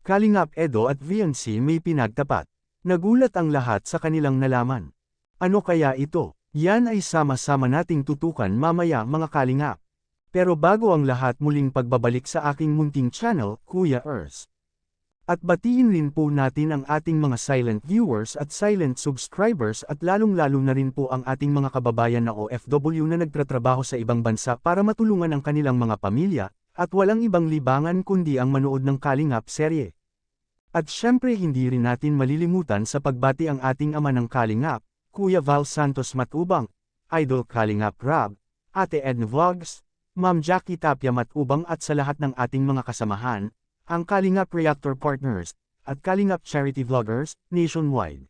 Kalingap Edo at VNC may pinagtapat. Nagulat ang lahat sa kanilang nalaman. Ano kaya ito? Yan ay sama-sama nating tutukan mamaya mga kalingap. Pero bago ang lahat, muling pagbabalik sa aking munting channel, Kuya Ers. At batiin rin po natin ang ating mga silent viewers at silent subscribers at lalong-lalo na rin po ang ating mga kababayan na OFW na nagtatrabaho sa ibang bansa para matulungan ang kanilang mga pamilya, at walang ibang libangan kundi ang manood ng Kalingap serye. At syempre hindi rin natin malilimutan sa pagbati ang ating ama ng Kalingap, Kuya Val Santos Matubang, Idol Kalingap Rab, Ate Edna Vlogs, Ma'am Jackie Tapia Matubang at sa lahat ng ating mga kasamahan, ang Kalingap Reactor Partners, at Kalingap Charity Vloggers, nationwide.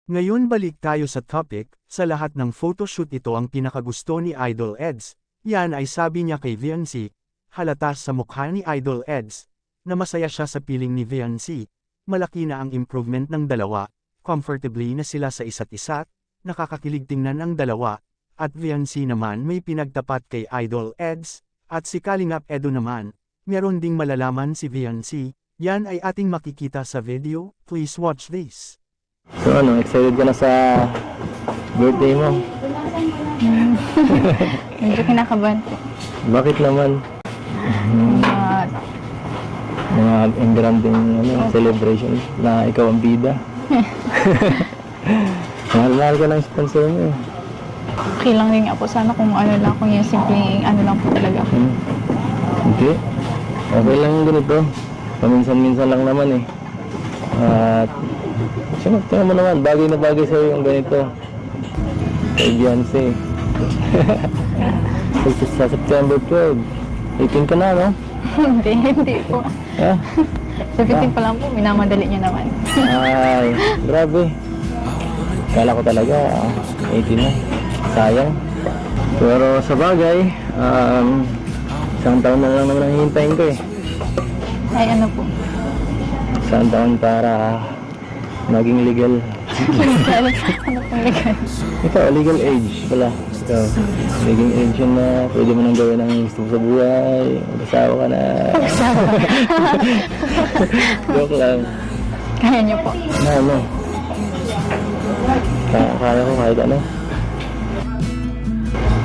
Ngayon balik tayo sa topic, sa lahat ng photoshoot ito ang pinakagusto ni Idol Eds, yan ay sabi niya kay VNC, halata sa mukha ni Idol Eds, na masaya siya sa piling ni VNC, malaki na ang improvement ng dalawa, comfortably na sila sa isa't isa, nakakakilig tingnan ang dalawa, at VNC naman may pinagtapat kay Idol Eds, at si Kalingap Edo naman, meron ding malalaman si VNC, yan ay ating makikita sa video, please watch this. So excited ka na sa birthday mo? Medyo kinakabahan po. Bakit naman? Mga engranding celebration na ikaw ang bida. Mahal-mahal ka ng sponsor mo. Okay lang din nga po. Sana kung ano lang, kung yung simpleng ano lang po talaga. Hindi. Okay lang ganito. Paminsan-minsan lang naman eh. At tingnan mo naman, bagay na bagay sa'yo yung ganito. Kay Beyonce. Sa September 12. 18 ka na, no? Hindi po. Ha? 17 pa lang po, minamadali niya naman. Ay, grabe. Kala ko talaga 18 na. Sayang. Pero sa bagay, isang taon na lang naman ang hihintayin ko eh. Ay, ano po? Isang taon para maging legal. Legal? Ano pong legal? Ito, legal age pala. Ito, legal age yun na pwede mo nang gawin ang gusto mo sa buhay. Mag-asawa ka na. Mag-asawa ka. Joke lang. Kaya niyo po. Ano? Kaya ko kahit ano.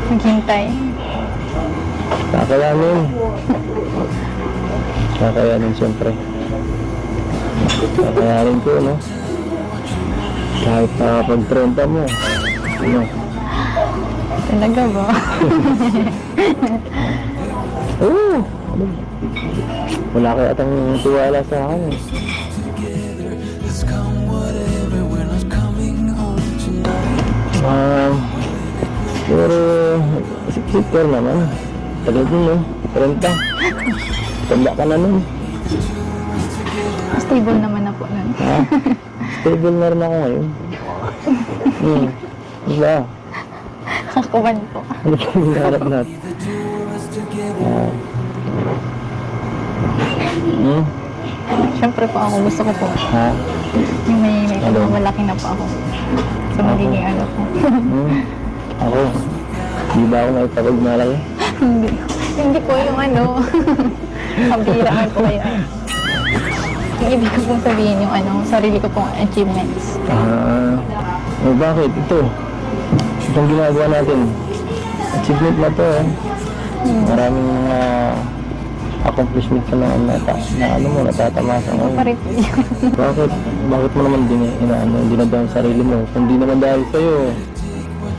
Maghintay. Kakayanin. Kakayanin siyempre. Kakayanin ko, no? Kahit pag-30 mo. Ano? Talaga ba? Oo! Wala kaya atang tiwala sa akin eh. Pero sikit naman. Tagal din no? 30. Tanda ka na nun. Stable naman na po nun. Ha? Stable na rin ako ngayon. Diba? Kakuban po. Ano pa yung harap natin? Siyempre po ako, gusto ko po. Ha? Yung may malaki na po ako. So magiging ano po. Ako? Di ba ako naipapagmalaki? Hindi. Hindi po yung ano. Kabihiraan po kayo. Yung ibig ko pong sabihin yung ano, sarili ko pong achievements. Bakit? Itong ginagawa natin. Achievement na to eh. Maraming mga accomplishment ka na ano mo, natatamasa mo. Pa rin po yun. Bakit mo naman dinadaan sa sarili mo? Kung di naman dahil sa'yo,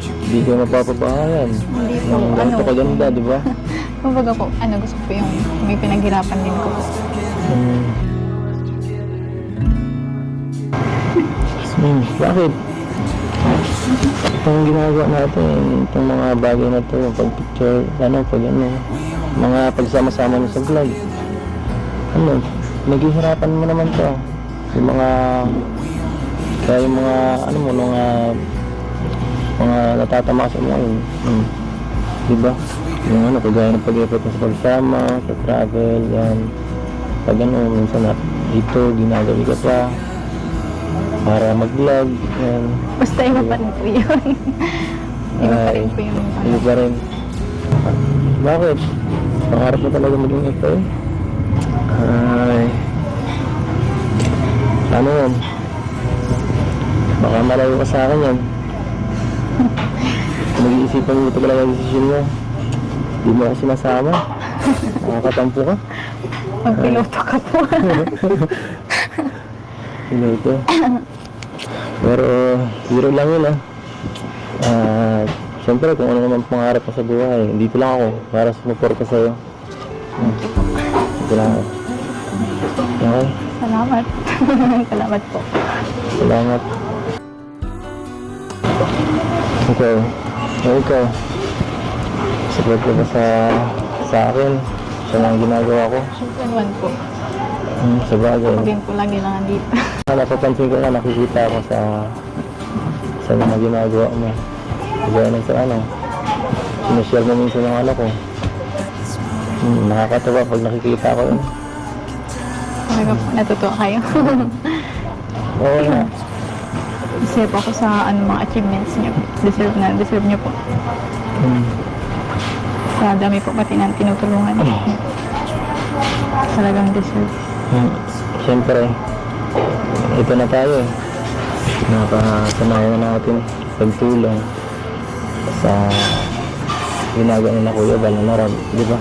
hindi ka mapapabahayan. Hindi po, Ang ganito kaganda, di ba? Kumbaga po, gusto ko po yung may pinaghirapan din ko po. Bakit? Itong ginagawa natin, itong mga bagay na to, pag-picture, mga pagsama-sama nyo sa vlog. Naghihirapan mo naman to. Yung mga natatamasa mo yun. Diba? Yung kagaya ng pag-effort sa pagsama, sa travel, yan. Pag minsan na dito, ginagawa ka pa para mag-vlog, yan. Basta iba pa rin po yun. Iba pa rin po yun. Iba pa rin. Bakit? Pangarap mo talaga maging FA? Ay. Ano yan? Baka malayo ka sa akin yan. Nag-iisipan mo ito talaga yung desisyon mo. Di mo ako sinasama. Nakakatampo ka. Magpiloto ka po. Piloto. Pero, biro lang yun siyempre, kung ano naman pangarap ko sa buhay, dito lang ako para sumuporta sa'yo. Dito lang ako. Okay? Salamat. Salamat po. Salamat. Ikaw. Ikaw. Support ka ba sa akin? Sa mga ginagawa ko? Siyempre naman po. Sa bagay. Pagin ko lagi lang dito. Napapansin ko na nakikita ako sa mga ginagawa mo. Kagaya ng sa sinashare mo minsan ng ko. Nakakatawa pag nakikita ko yun. Talaga po, natutuwa kayo. Oo nga. Deserve ako sa mga achievements niyo. Deserve niyo po. Sa dami po pati ng tinutulungan niyo. Talagang deserve. Siyempre, ito na tayo. Nakasanayan na natin pagtulong sa ginagawa nila Kuya Val na Rab, di ba?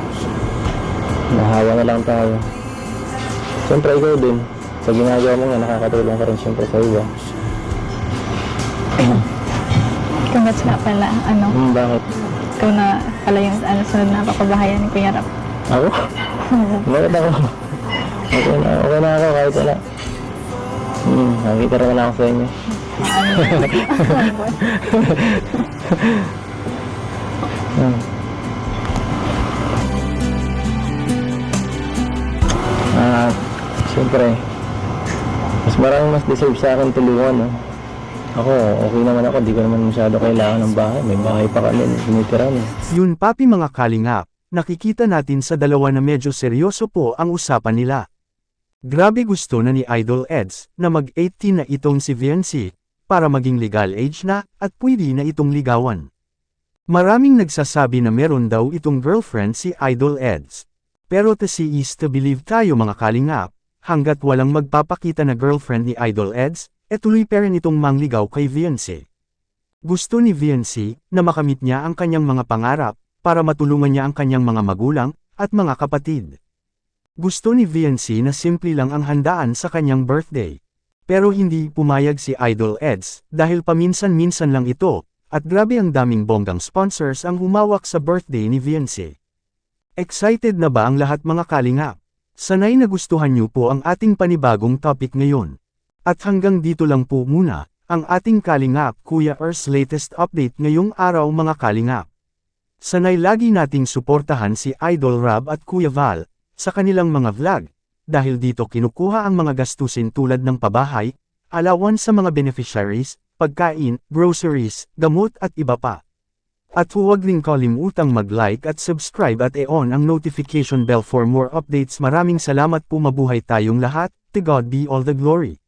Nahawa na lang tayo. Siyempre ikaw din, sa ginagawa mo nga nakakatulong ka rin siyempre sa iba. Congrats nga pala. Bakit? Ikaw na pala yung sunod na papabahayan ni Kuya Rap. Ako? Bakit ako? Okay na ako kahit wala. Nakikita rin na ako sa inyo. Siyempre, mas deserve sa akin tulungan, no? Ako, okay naman ako, di ko naman masyado kailangan ng bahay. May bahay pa kami, tinitira, no? Yun papi mga kalingap, nakikita natin sa dalawa na medyo seryoso po ang usapan nila. Grabe gusto na ni Idol Eds na mag-18 na itong si Viancy para maging legal age na at pwede na itong ligawan. Maraming nagsasabi na meron daw itong girlfriend si Idol Eds. Pero is to believe tayo mga kalingap, hanggat walang magpapakita na girlfriend ni Idol Eds, tuloy pa rin itong mangligaw kay Viancy. Gusto ni Viancy na makamit niya ang kanyang mga pangarap para matulungan niya ang kanyang mga magulang at mga kapatid. Gusto ni Viancy na simple lang ang handaan sa kanyang birthday. Pero hindi pumayag si Idol Eds dahil paminsan-minsan lang ito, at grabe ang daming bonggang sponsors ang humawak sa birthday ni Viancy. Excited na ba ang lahat mga kalingap? Sanay nagustuhan niyo po ang ating panibagong topic ngayon. At hanggang dito lang po muna, ang ating kalingap Kuya Ers latest update ngayong araw mga kalingap. Sanay lagi nating suportahan si Idol Rab at Kuya Val sa kanilang mga vlog, dahil dito kinukuha ang mga gastusin tulad ng pabahay, allowance sa mga beneficiaries, pagkain, groceries, gamot at iba pa. At huwag rin kalimutang mag-like at subscribe at i-on ang notification bell for more updates. Maraming salamat po, mabuhay tayong lahat, to God be all the glory.